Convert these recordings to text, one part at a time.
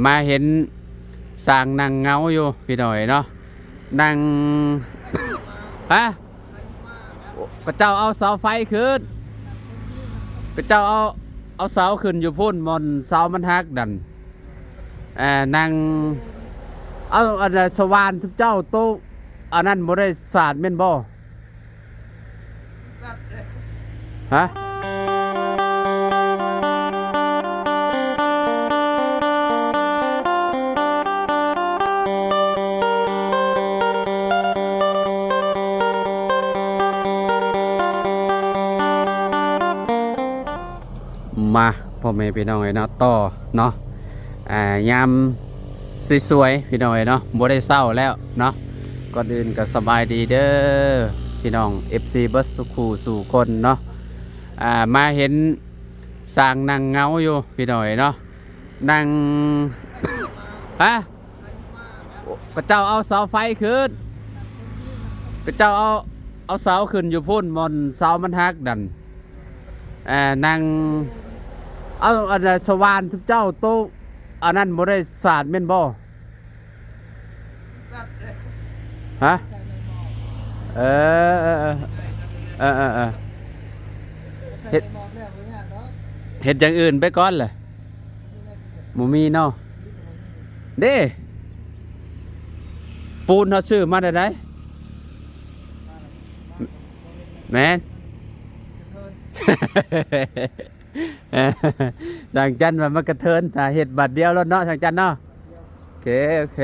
มาเห็นสร้างนั่งเงาอยู่พี่หน่อยเนาะนั่งฮะก็เจ้าเอาเสาไฟขึ้นก็เจ้าเอาเสาขึ้นอยู่พุ่นมอนเสามันหักดันนั่งเอาอันสว่านเจ้าโตอันนั้นบ่ได้สาดแม่นบ่ฮะมาพ่อแม่พี่น้องเนาะต่อเนาะยามสวยๆพี่น้องเนาะบ่ได้เศร้าแล้วเนาะก่อนอื่นก็สบายดีเด้อพี่น้อง FC เบิร์ดสุขูสู่คนเนาะมาเห็นสร้างนั่งเงาอยู่พี่น้องเนาะนั่งฮะก็เจ้าเอาเสาไฟขึ้นก็เจ้าเอาเสาขึ้นอยู่พุ่นมอนเสามันหักดันนั่งเอาอันสว่านเจ้าโตอันนั้นบ่ได้สาดแม่นบ่ฮะเฮ็ดอย่างอื่นไปก่อนเลยบ่มีเนาะเด้ปูนเขาซื้อมาได้ไดแม่นทางจันมันกระเทินถ้าเห็ดบัดเดียวแล้วเนาะทางจันเนาะโอเค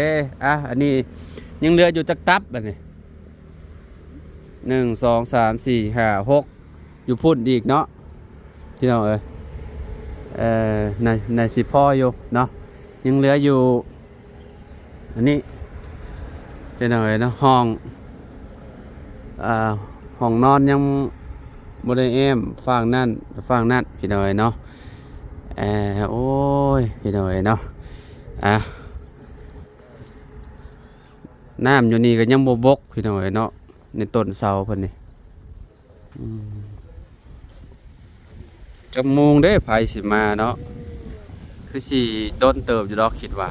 อันนี้ยังเหลืออยู่จักตับอันนี้1 2 3 4 5 6อยู่พุ่นอีกเนาะที่เราในสิพ่ออยู่เนาะยังเหลืออยู่อันนี้ที่เราเนาะห้องนอนยังบริเอมฟังนั่นพี่น้อยเนาะโอ้ยพี่น้อยเนาะน้ำอยู่นี่ก็ยังบกพี่น้อยเนาะในต้นเสาเพิ่นนี่จมูกได้ไผสิมาเนาะคือสิโดนเติบอยู่ดอกคิดว่า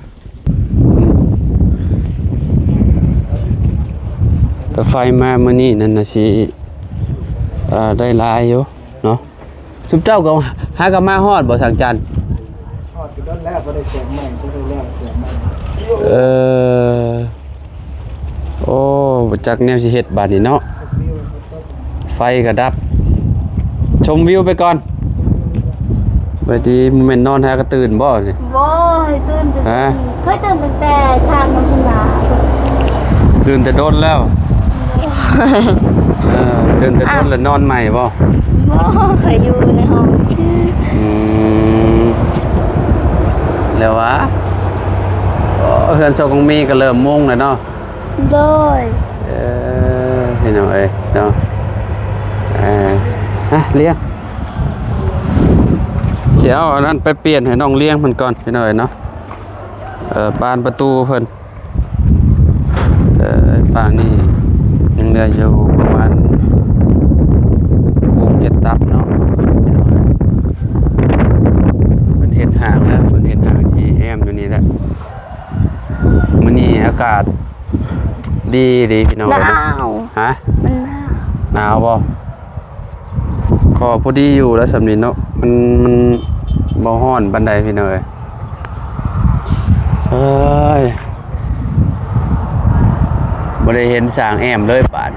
แต่ไฟมามื้อนี้นั่นน่ะสิได้หลายอยู่เนาะสุเจ้าก็หากับมาฮอดบ่สังจันทร์ฮอดอยู่ด้านแรกบ่ได้เสียงใหม่บ่ได้แรกเสียงใหม่โอ้บ่จักแนวสิเฮ็ดบัดนี้เนาะไฟก็ดับชมวิวไปก่อนไปดีมันแม่นนอนหาก็ตื่นบ่นี่บ่ให้ตื่นฮะเคยตื่นตั้งแต่เช้าน้ำทุ่งนาตื่นแต่โดนแล้วตื่นแต่โดนแล้วนอนใหม่บ่เคยอยู่ในห้องชื่อแล้ววะเฮือนโซกงมีก็เริ่มมุ่งแล้วเนาะโดยพี่น้องเอ้ยเนาะเลี้ยงเขียวอันนั้นไปเปลี่ยนให้น้องเลี้ยงมันก่อนพี่น้องเอ้ยเนาะบานประตูเพิ่นฝั่งนี้ยังเหลืออยู่ประมาณ6-7 ตับเนาะมันเห็นห่างแล้วมันเห็นห่างที่แอมอยู่นี่แหละมื้อนี้อากาศดีพี่น้องหนาวฮะมันหนาวบ่ขอพอดีอยู่แล้วสำนีเนาะมันบ่ฮ้อนปานใดพี่น้องเอ้ยบ่ได้เห็นสร้างแอมเลยป่าน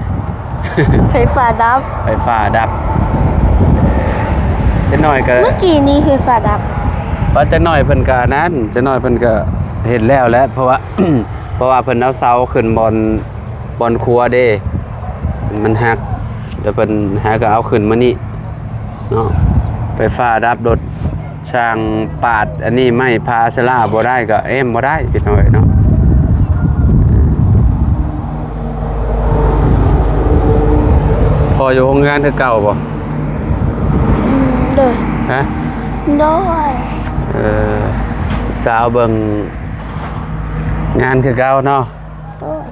ไฟฟ้าดับจะหน่อยก็เมื่อกี้นี้ไฟฟ้าดับว่าจะหน่อยเพิ่นก็นั้นจะหน่อยเพิ่นก็เห็นแล้วเพราะว่า เพราะว่าเพิ่นเอาเสาขึ้นบอนครัวเด้มันหักเดี๋ยวเพิ่นหาก็เอาขึ้นมานี่เนาะไฟฟ้าดับรถช่างปาดอันนี้ไม่พาสลาบ่ได้ก็บ่ได้พี่น้อยเนาะพออยู่โรงงานคือเก่าบ่โดยฮะโดยสาวเบิ่งงานคือเก่าเนาะโดย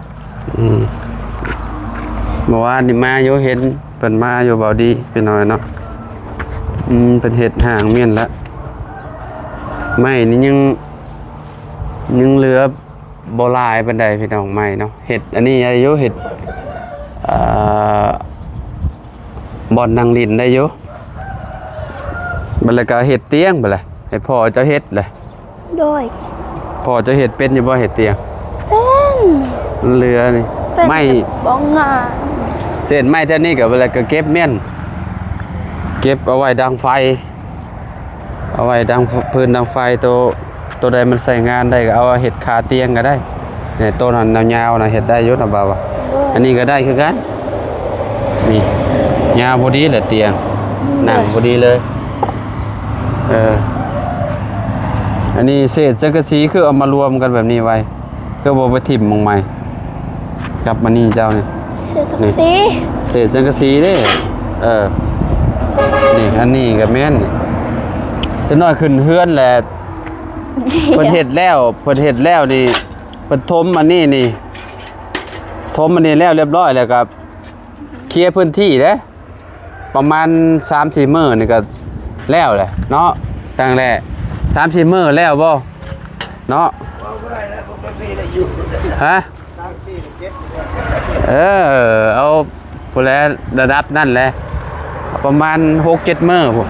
เมื่อวานนี่มาอยู่เห็นเพิ่นมาอยู่เบาดีพี่น้อยเนาะเป็นเห็ดห่างเมียนละไม่นี่ยัง ยังเหลือบ่หลายปานใดพี่น้องใหม่เนาะเฮ็ดอันนี้อายุเฮ็ดบ่อนนั่งลิ้นได้อยู่บัดแล้วก็เฮ็ดเตียงบัดล่ะให้พ่อเจ้าเฮ็ดแหละ โดย พ่อเจ้าเฮ็ดเป็นอยู่บ่เฮ็ดเตียง เป็น เรือนี่ เป็น ไม่ บ้องงา เศษไม้เท่านี้ก็เวลาก็เก็บเม่นเก็บเอาไว้ดังไฟเอาไว้ดังพื้นดังไฟตัวใดมันใส่งานได้ก็เอาเฮ็ดคาเตียงก็ได้เนี่ยตัวนั้นยาวๆน่ะเฮ็ดได้อยู่นะบ่าวว่าอันนี้ก็ได้คือกันนี่ยาวพอดีแหละเตียงนั่งพอดีเลยอันนี้เศษจักรสีคือเอามารวมกันแบบนี้ไว้เพื่อบ่ไปทิ่มลงใหม่กลับมานี่เจ้านี่ เสื้อสักสี เศษจังกะสีเด้นี่อันนี้ก็แม่นจะน้อยขึ้นเฮือนแหละเพิ่นเฮ็ดแล้วนี่เพิ่นถมอันนี้นี่ถมอันนี้แล้วเรียบร้อยแล้วก็เคลียร์พื้นที่เด้ประมาณ 3-4 มื้อนี่ก็แล้วแหละเนาะตั้งแต่ 3-4 มื้อแล้วบ่เนาะ เอาบ่ได้แล้วผมไม่มีได้อยู่ ฮะ 3 4 7 เอาผู้แลระดับนั่นแหละประมาณ 6-7 มื้อพุ่น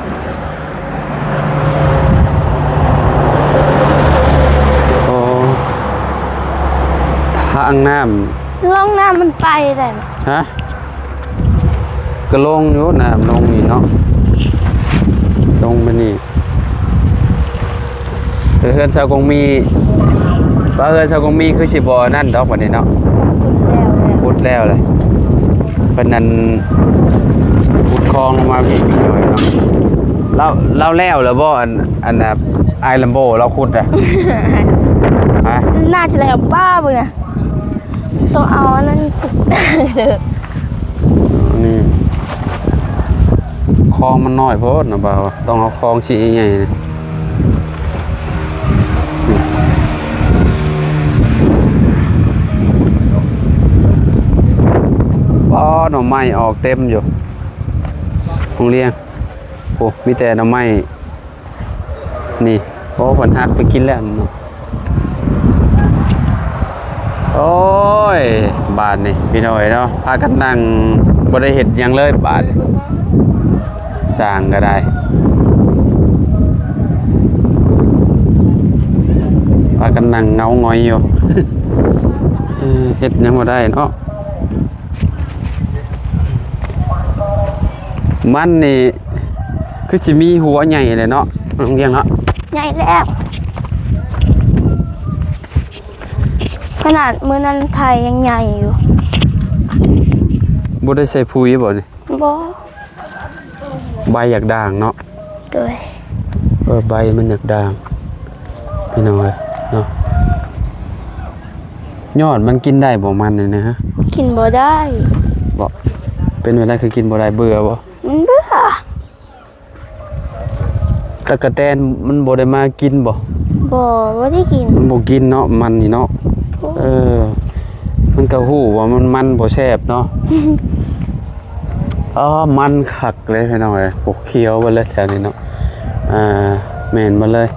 โอ้ทางน้ำ ล่องน้ำมันไปได้ไหม ฮะก็ลงอยู่น้ำลงนี่เนาะลงไปนี่เฮือนชาวกงมีว่าเฮือนชาวกงมีคือสิบ่นั่นดอกบัดนี้เนาะ พูดแล้ว พุดแล้วเลยเพิ่นนั้นพุดคลองลงมาพี่หน่อยเนาะเราแล้วบ่อันน่ะไอลัมโบเราขุดอ่ะ ฮะ น่าจะแล้วป้าบ่เนี่ยต้องเอาอันนั้นเด้อ นี่คลองมันน้อยโพดนะบ่าวต้องเอาคลองสิใหญ่ๆนี่อ๋อหน่อไม้ออกเต็มอยู่โรงเรียนโอ้มีแต่หน่อไม้นี่โอ้ผลหักไปกินแล้วเนาะโอ้ยบาทนี่พี่น้อยเนาะพากันนั่งบ่ได้เฮ็ดหยังเลยบาทสร้างก็ได้พากันนั่งเงาหงอยอยู่ เฮ็ดหยังบ่ได้เนาะมันนี่คือสิมีหัวใหญ่เลยเนาะโรงเรียนเนาะ ใหญ่แล้วขนาดมื้อนั้นไทยยังใหญ่อยู่ บ่ได้ใส่ปุ๋ยบ่นี่ บ่ ใบอยากด่างเนาะ เด้ย ใบมันอยากด่างพี่น้องเอ้ยเนาะยอดมันกินได้บ่มันนี่นะฮะ กินบ่ได้ บ่เป็นเวลาคือกินบ่ได้เบื่อบ่ มันเบื่อ ตะกะแตนมันบ่ได้มากินบ่ บ่ได้กิน มันบ่กินเนาะมันนี่เนาะมันก็ฮู้ว่ามันบ่แซ่บเนาะ มันคักเลยพี่น้องเอ้ยพวกเขียวเบิดเลยแถวนี้เนาะแม่นบ่เลย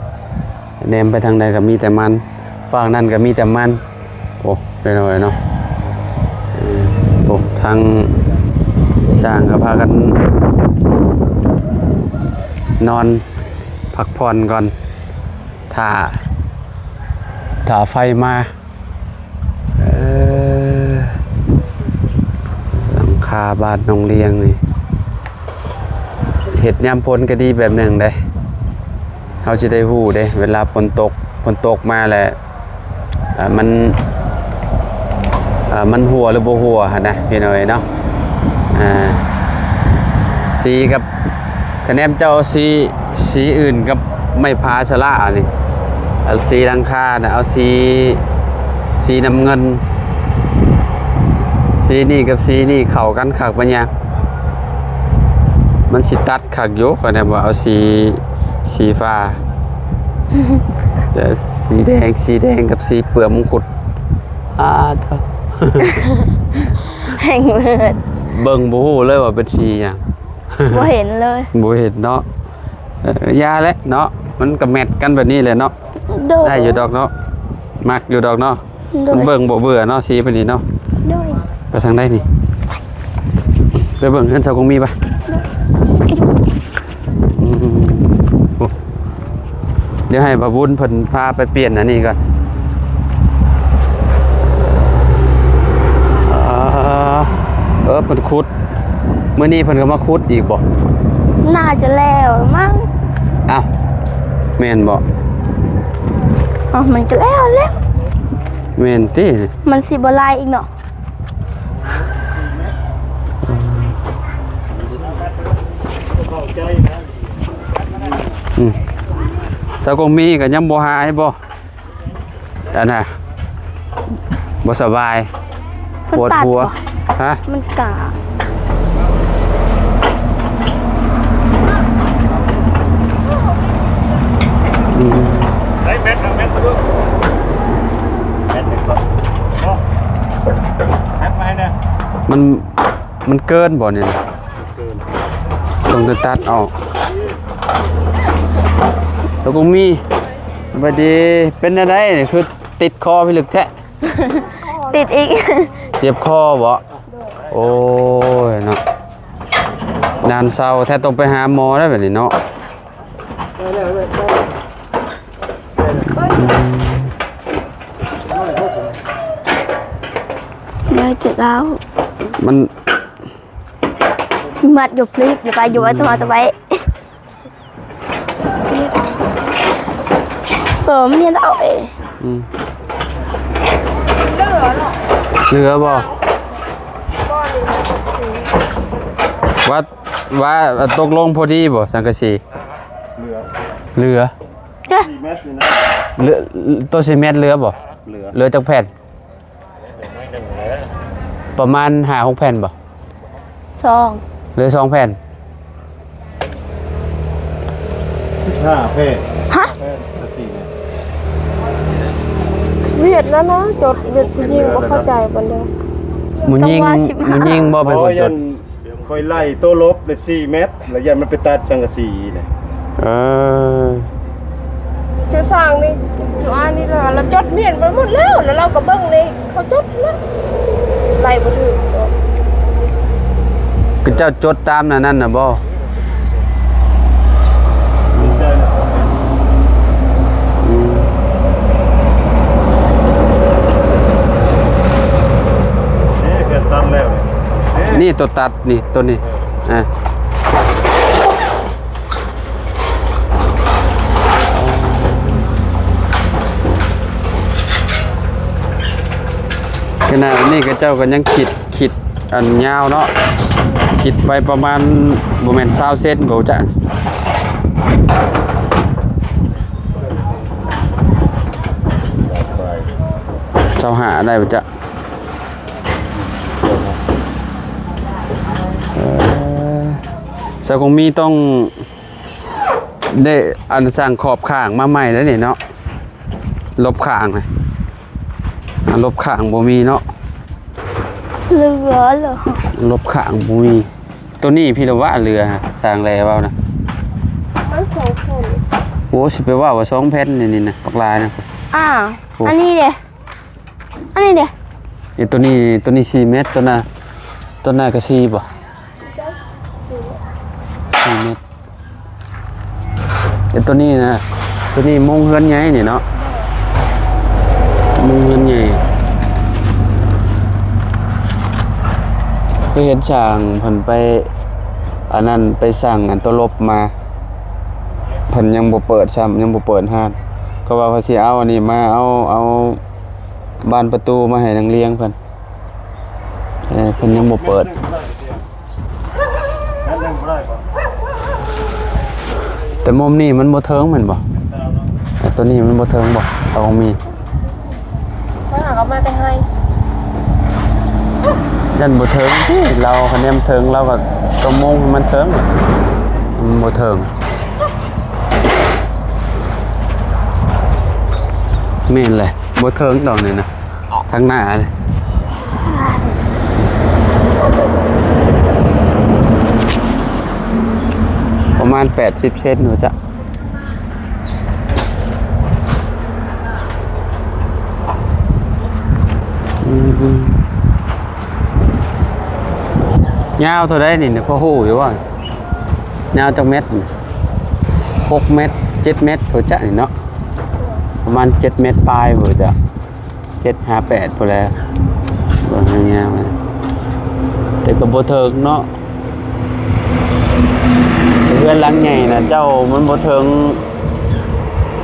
แนมไปทางใดก็มีแต่มันฝั่งนั้นก็มีแต่มันโอ้พี่น้องเอ้ยเนาะโอ้ทางสร้างก็พากันนอนพักผ่อนก่อนถ้าไฟมาหลังคาบ้านน้องเลียงนี่เห็ดยามฝนก็ดีแบบหนึ่งเด้เขาจะได้ฮู้เด้เวลาฝนตกมาแหละมันหัวหรือบ่หัวหั่นนะพี่น้อยเนาะสีกับคะแนนเจ้าสีอื่นกับไม่พาชะล่านี่เอาสีหลังคาน่ะเอาสีน้ำเงินสีนี่กับสีนี่เข้ากันคักปัญญามันสิตัดคักอยู่คะแนนว่าเอาสีฟ้า แต่สีแดงกับสีเปลือกมงกุฎเถอะ แห้งเลิศ เบิ่งบ่ฮู้เลยว่าเป็นสีหยัง บ่เห็นเลย บ่เห็นเนาะยาแหละเนาะมันก็แมทกันแบบนี้แหละเนาะ โด ได้อยู่ดอกเนาะ มักอยู่ดอกเนาะ โดย เบิ่งบ่เบื่อเนาะสีปานนี้เนาะ โดย ไปทางใดนี่ไปเบิ่งเฮือนสาวคงมีปะอืมโอ้เดี๋ยวให้บาบุญเพิ่นพาไปเปลี่ยนอันนี้ก่อนเพิ่นขุดมื้อนี้เพิ่นก็มาขุดอีกบ่ น่าจะแล้วมั้ง อ้าวแม่นบ่ อ๋อมันจะแล้ว แม่นติ มันสิบ่ลายอีกเนาะ สาวคงมีก็ยังบ่หายบ่อันน่ะบ่สบาย มัน ปวด ตัด หัว บ่ ฮะ มันกา ได้แมทแมทตัวแมทหนึ่งครับแมทมาให้เนี่ย มันเกินบ่เนี่ยต้องจะตัดออกแล้วก็มีบัดนี้เป็นอะไรนี่คือติดคอพี่ลึกแท้ ติดอีก เจ็บคอบ่โอ้ยเนาะนานเศร้าแท้ต้องไปหาหมอได้แบบนี้เนาะ เดี๋ยวจะแล้ว มัน มัดอยู่คลิปอยู่ไปอยู่ไว้ตัวไปมันเนี่ยเอาเอง อืมเหลือบ่ว่าตกลงพอดีบ่สังกะสีเหลือ 4 เมตรนี่นะ เหลือตัวซีเมนต์เหลือบ่ เหลือ จักแผ่นประมาณ5-6แผ่นบ่ ซอง เหลือ2แผ่น 15 เพศ ฮะ 4 เมตร เวียดแล้วเนาะจดเวียดผู้หญิงบ่เข้าใจปานใด หมุนยิง ต้องว่า15 หมุนยิงบ่เป็นคนจ ยั ด นคอยไล่โต้ลบได้4 เมตร แล้วยันมันไปตัดจังกะสีเนี่ย เออ จะสร้างนี่จุอันนี่ล่ะเราจดเมียนไปหมดแล้วแล้วเราก็เบิ่งนี่เขาจดแล้วไล่บ่ถึง คือเจ้าจดตามนั่นน่ะบ่ นี่เกิดตันแล้วเนี่ย นี่ตัวตัดนี่ตัวนี้อ่ะขณะนี้ก็เจ้าก็ยังคิดอันยาวเนาะคิดไปประมาณบ่แม่น20เซนบ่จักเจ้าหาได้บ่จ๊ะสกงมีต้องได้อันสั่งขอบข้างมาใหม่แล้วนี่เนาะลบข้างนะอันลบข้างบ่มีเนาะ เหลือเหรอ ลบข้างบ่มีตัวนี้พี่ละว่าเรือฮะสร้างแล้วนะ มันสองคน โอ้สิไปว่า2แผ่นนี่นะปักลายนะ อ้าว โอ้ อันนี้เด้อันนี้เด้ ไอ้ตัวนี้4เมตรตัวน่ะก็4บ่4เมตรไอ้ตัวนี้นะตัวนี้มุงเฮือนใหญ่นี่เนาะมุงเฮือนใหญ่เคยเห็นช่างเพิ่นไปอันนั้นไปสั่งอันตัวลบมาเพิ่นยังบ่เปิดซ้ำยังบ่เปิดห้านก็ว่าเขาสิเอาอันนี้มาเอาบานประตูมาให้นังเลี้ยงเพิ่นเพิ่นยังบ่เปิด นั่นยังบ่ได้ป่ะ แต่มุมนี้มันบ่เทิงแม่นบ่แต่ตัวนี้มันบ่เทิงบ่เอามี ถ้าหากเอามาแต่ให้ ยันบ่เทิงที่เราคะแนนเทิงเราก็ต้องมงให้มันเทิงมันบ่เทิงแม่นแหละบ่เทิงดอกนี่นะทางหน้าเลยประมาณ80เซนหนูจะ ยาวเท่าไรนี่เนี่ยพ่อหูอยู่ว่ายาวจักเม็ด6 เม็ด7 เม็ดเขาจะนี่เนาะประมาณ7 เม็ดปลายเบ่จะ7 5 8พอแล้วเบิ่งยาวๆแต่ก็บ่เทิงเนาะเพื่อนหลังใหญ่นะเจ้ามันบ่เทิง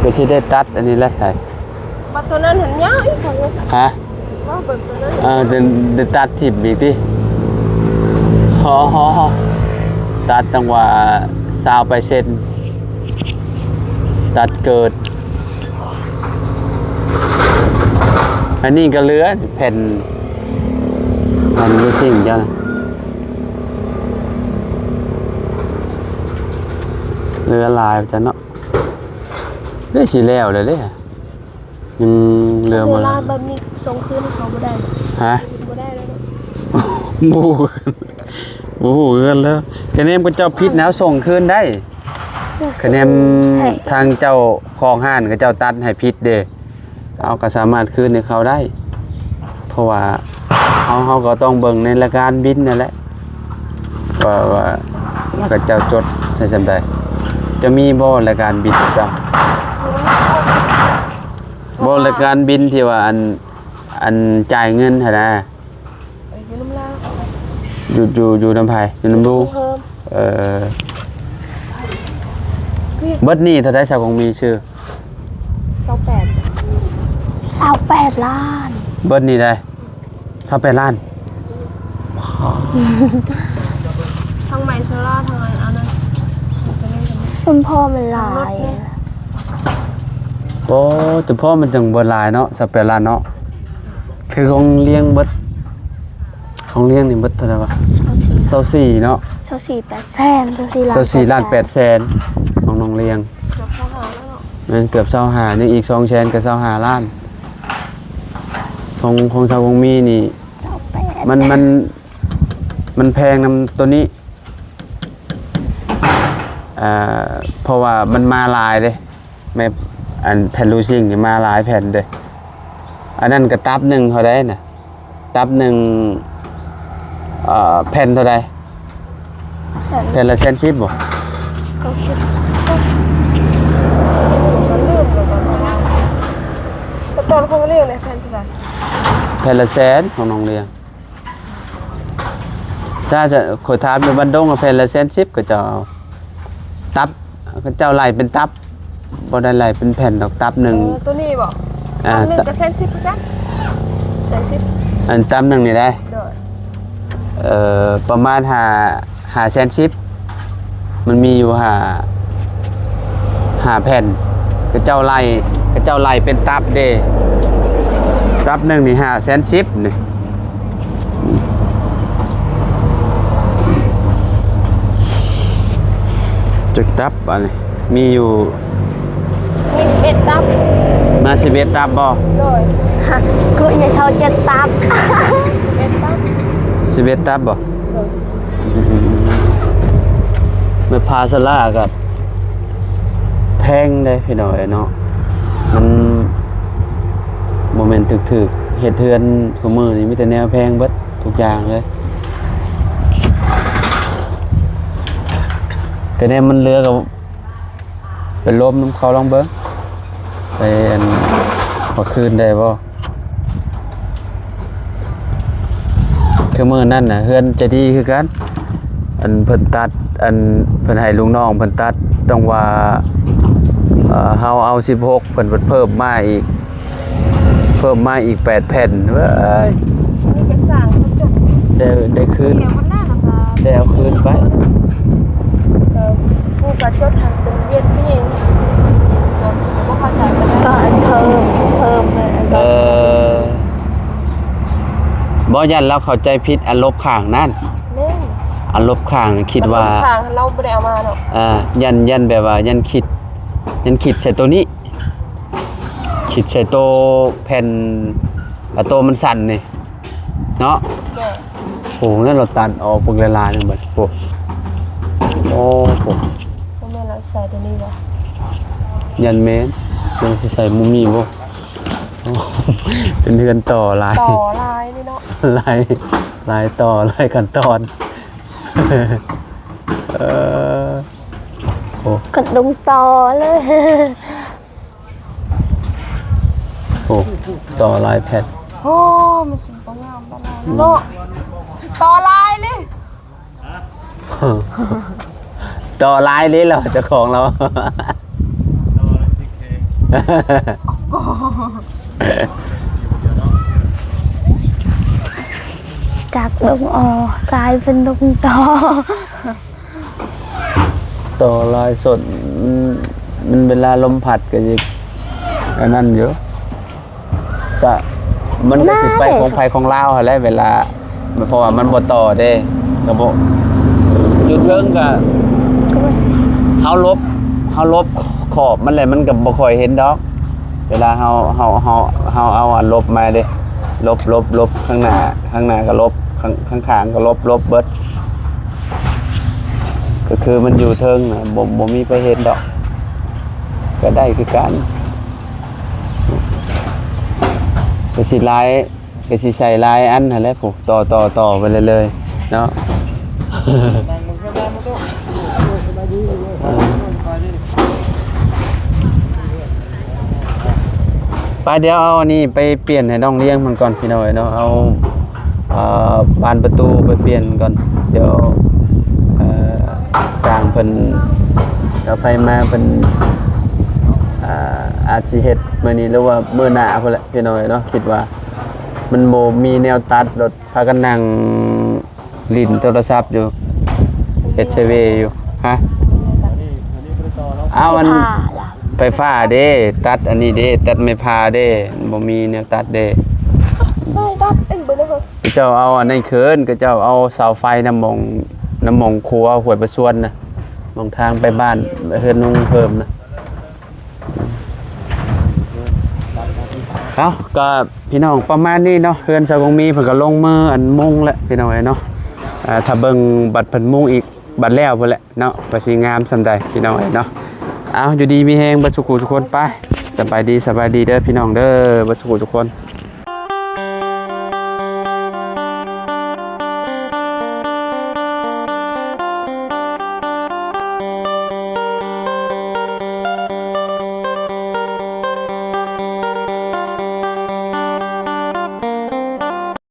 ก็สิได้ตัดอันนี้ละใส่ มาตัวนั้นหันยาวอีกครั้ง ฮะ ว่าเบิกตัวนั้น จะตัดทิบอีกดิฮอตัดจังหวะซาวไปเส้นตัดเกิดอันนี้ก็เหลือแผ่นมันรู้สิ่งจ้าเหลือลายจะเนาะได้สีแล้วเลยเด้ยังเหลือ เว มา ลาแบบนี้ส่งคืนเขาบ่ได้ ฮะ บ่ได้แล้ว หมูกันแล้วคะแนนก็เจ้าพิษแล้วส่งคืนได้คะแนนทางเจ้าคลองห้านกับเจ้าตัดให้พิษเด้เอาก็สามารถคืนให้เขาได้เพราะว่าเขาก็ต้องเบิ่งในรายการบินนั่นแหละว่ากับเจ้าจดใช่จำได้จะมีบ่รายการบินเจ้าบ่รายการบินที่ว่าอันจ่ายเงินหั่นนะ อยู่น้ำลาว อยู่น้ำไผ่อยู่น้ำลู เพิ่ม เบิดนี่เท่าได้สาวของมีชื่อ 28 ล้าน เบิดนี่ได้28 ล้าน ทางใหม่โซล่าทางไหนอันนั้น สมพ่อมันหลาย โอ้แต่พ่อมันจังเบิดหลายเนาะ28 ล้านเนาะคือของเลี้ยงเบิดของเลี้ยงนี่เบิดเท่าไหร่วะ24เนาะ 24 8 แสน24 ล้าน 24 ล้าน8แสนของน้องเลี้ยง เกือบเข้าหาแล้วเนาะ มันเกือบ25ยังอีก2แสนกับ25ล้านของชาวของมีนี่ 28 มันแพงนำตัวนี้เพราะว่ามันมาหลายเลยแม่อันแผ่นลูซิ่งนี่มาหลายแผ่นเลยอันนั้นก็ตับหนึ่งเท่าไดน่ะตับหนึ่งแผ่นเท่าไดแผ่นละ100ชิปบ่ ก็คิด มันลืมเลยแต่ตอนเขาเรียกในแฟนที่ไหน แผ่นละ100,000ของน้องเลี้ยงถ้าจะขอถามอยู่บ้านดงแผ่นละ100ชิปก็จะเอาตับก็เจ้าไหลเป็นตับบ่ได้ไหลเป็นแผ่นดอกตับหนึ่ง ตัวนี้บอก อ่า หนึ่งกับ10%กัน10%อันตับหนึ่งนี่ได้ เด้อ ประมาณหาแสนชิปมันมีอยู่หาแผ่นกระเจ้าไล่เป็นตับเด้ตับหนึ่งนี่5แสนชิปนี่จุดตับอันนี้มีอยู่ มี11ตับ มา11ตับบ่ เด้อ คืออย่าเช่า7 ตับ 11ตับ 11ตับบ่ เด้อ ไม่พาสลากับแพงได้พี่น้อยเนาะมันโมเมนต์ถึกๆเฮ็ดเทือนของมือนี่มีแต่แนวแพงเบิดทุกอย่างเลยแต่เนี่ยมันเรือกับเป็นลมน้ำเขาลองเบิ้งไปอันพอคืนได้บ่คือมือนั่นน่ะเฮือนจะดีคือกันอันเพิ่นตัดอันเพิ่นให้ลุงน้องเพิ่นตัดต้องว่าเฮาเอา16เพิ่นเพิ่มมาอีก8แผ่นเว้ย นี่ก็สร้างเขาจบ ได้คืน เดี๋ยวมันน่าราคา ได้เอาคืนไป ผู้กระชดทางเป็นเวียนผู้หญิงก็เข้าใจกัน ก็ ได้ อันเพิ่มเลยอัน บ่ยันเราเข้าใจผิดอันลบข้างนั่น แม่ง อันลบข้างคิดว่า ทางเราไม่ได้เอามาเนาะ ยันแบบว่ายันคิดใส่ตัวนี้คิดใส่ตัวแผ่นตัวมันสั่นนี่เนาะ เด้อ โหนั่นเราตัดออกพวกละลายนี่เบิดโอ้โห พ่อแม่เราใส่ตัวนี้บ่ ยันเมนยังสิใส่มุมนี้บ่ โอ้เป็นเรือนต่อลาย ต่อลายนี่เนาะ ลายต่อลายกันตอนเออโอ้ กระดุมต่อเลย โหต่อลายแผ่น โอ้มันสิบ่งามปานใดเนาะต่อลายเลย ต่อลายนี้เหราเจ้าของเรา จากดงออกลายเป็นดงต่อ ต่อลายสดมันเวลาลมพัดก็จะอันนั้นเยอะก็มันก็สิไปของไผของลาวหั่นแหละเวลาเพราะว่ามันบ่ต่อเด้ก็บ่อยู่เทิงก็เฮาลบขอบมันเลยมันก็บ่ค่อยเห็นดอก เวลาเฮาเอาอันลบมาเด้ลบข้างหน้าก็ลบข้างก็ลบเบิดก็คือมันอยู่เทิงน่ะบ่มีไปเห็นดอกก็ได้คือกันก็สิลายก็สิใส่ลายอันนั่นแหละผูกต่อไปเลยๆเนาะ ไปเดี๋ยวเอาอันนี้ไปเปลี่ยนให้น้องเลี้ยงมันก่อนพี่น้อยเนาะเอาบานประตูไปเปลี่ยนก่อนเดี๋ยวสร้างเพิ่นเอาไฟมาเพิ่นอาจสิเฮ็ดมื้อนี้หรือว่ามื้อหน้าพุ่นแหละพี่น้อยเนาะคิดว่ามันบ่มีแนวตัดรถพากันนั่งลิ้นโทรศัพท์อยู่เฮ็ดเซเวอยู่ฮะเอามัน ผ้าล่ะ ไฟฟ้าเด้ตัดอันนี้เด้ตัดไม่พาเด้บ่มีแนวตัดเด้ ได้ดับเอ็นเบิ่งเลย เจ้าเอาอันนั้นเคินก็เจ้าเอาเสาไฟน้ำมองครัวห้วยประสวนนะมองทางไปบ้านเฮือนนุ่งเพิ่มนะเอ้าก็พี่น้องประมาณนี้เนาะเฮือนสาวงมีเพิ่นก็ลงมืออันมุงแล้วพี่น้องเนาะถ้าเบิ่งบัดเพิ่นมุงอีกบัดแล้วพุ่นแหละเนาะว่าสิงามส่ำใดพี่น้องเนาะเอาอยู่ดีมีแฮงเบิดสุขุทุกคนไปสบายดีเด้อพี่น้องเด้อเบิดสุขุทุกคน